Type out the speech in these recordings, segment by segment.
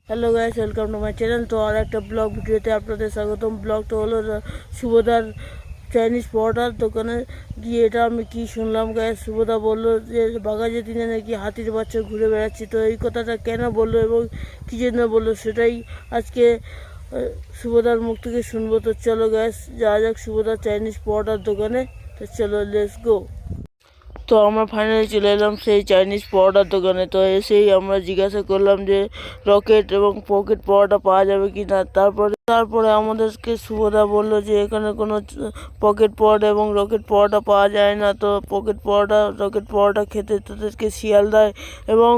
Hello guys, welcome to my channel. তো আর একটা blog ভিডিওতে আপনাদের স্বাগতম। ব্লগটা হলো শুভদার চাইনিজ পরোটার দোকানে গিয়ে এটা আমি কি শুনলাম গাইস। শুভদা বললো যে বাঘাযতীনে নাকি হাতির বাচ্চা ঘুরে বেড়াচ্ছে। তো এই কথাটা কেন বললো এবং কী জন্য বললো সেটাই আজকে শুভদার মুখ থেকে শুনবো। তো চলো গাইস যাওয়া যাক শুভদার চাইনিজ পরোটার দোকানে। তো চলো লেটস গো। তো আমরা ফাইনালি চলে এলাম সেই চাইনিজ পরোটার দোকানে। তো এসেই আমরা জিজ্ঞাসা করলাম যে রকেট এবং পকেট পরোটা পাওয়া যাবে কি না। তারপরে আমাদেরকে শুভদা বলল যে এখানে কোনো পকেট পরোটা এবং রকেট পরোটা পাওয়া যায় না। তো পকেট পরোটা রকেট পরোটা খেতে তাদেরকে শিয়ালদায় এবং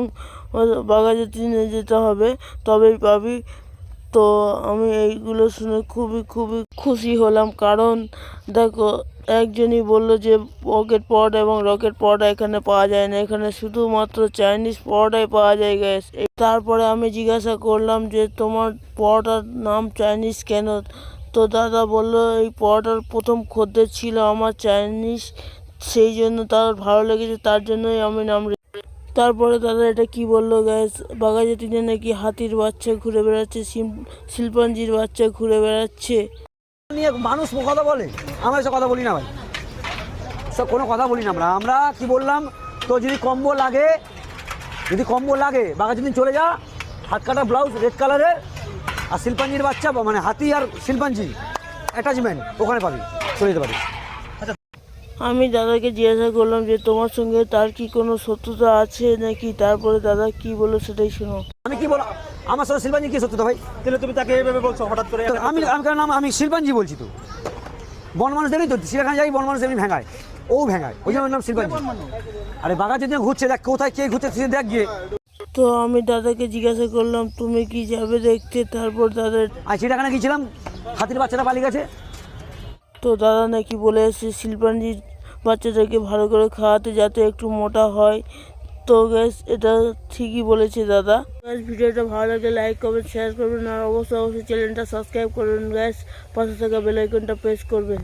বাঘাযতীনে যেতে হবে, তবেই পাবি। তো আমি এইগুলো শুনে খুবই খুশি হলাম, কারণ দেখো একজনই বললো যে পকেট পরোটা এবং রকেট পরোটা এখানে পাওয়া যায় না, এখানে শুধুমাত্র চাইনিজ পরোটাই পাওয়া যায় গ্যাস। তারপরে আমি জিজ্ঞাসা করলাম যে তোমার পরোটার নাম চাইনিজ কেন। তো দাদা বলল এই পরোটার প্রথম খদ্দের ছিল আমার চাইনিজ, সেই জন্য তার ভালো লেগেছে, তার জন্যই আমি নাম। তারপরে দাদা এটা কি বললো গ্যাস, বাঘাযতীনে নাকি হাতির বাচ্চা ঘুরে বেড়াচ্ছে, শিম্পাঞ্জির বাচ্চা ঘুরে বেড়াচ্ছে। নিয়ে মানুষ কথা বলে, আমরা এসব কথা বলি না ভাই, সব কোনো কথা বলি না। আমরা কি বললাম, তো যদি কম্বো লাগে বাঘাযতীন চলে যা, হাত কাটা ব্লাউজ রেড কালারের, আর শিল্পাঞ্জির বাচ্চা মানে হাতি আর শিল্পাঞ্জি অ্যাটাচমেন্ট ওখানে পাবি, চলে যেতে পারি। আমি দাদাকে জিজ্ঞাসা করলাম যে তোমার সঙ্গে তার কি কোনো শত্রুতা আছে নাকি। তারপরে দাদা কি বললো সেটাই শোনো। আমি কি বলো, আমার সাথে শিল্পাঞ্জি কি শত্রুতা ভাই? তাহলে তুমি তাকে এইভাবে বলছো হঠাৎ করে? আমি শিল্পাঞ্জি বলছি, তো বন মানুষ দেখি তো সেখানে যাই, বন মানুষ এমনি ভেঙায়, ও ভেঙায়, ওই জন্য নাম শিল্পাঞ্জি। আরে বাঘাযতীন ঘুরছে, দেখ কোথায় কে ঘুরছে সে দেখ গিয়ে। তো আমি দাদাকে জিজ্ঞাসা করলাম তুমি কি যাবে দেখতে। তারপর দাদা আর সেটাখানে গিয়েছিলাম, হাতির বাচ্চাটা পালিয়ে গেছে। তো দাদা নাকি বলে এসেছে শিল্পাঞ্জির বাচ্চাটাকে ভালো করে খাওয়াতে যাতে একটু মোটা হয়। তো গ্যাস এটা ঠিকই বলেছে দাদা। গ্যাস ভিডিওটা ভালো লাগলে লাইক করবেন, শেয়ার করবেন, আর অবশ্যই চ্যানেলটা সাবস্ক্রাইব করবেন গ্যাস, পাশে থাকা বেল আইকনটা প্রেস করবেন।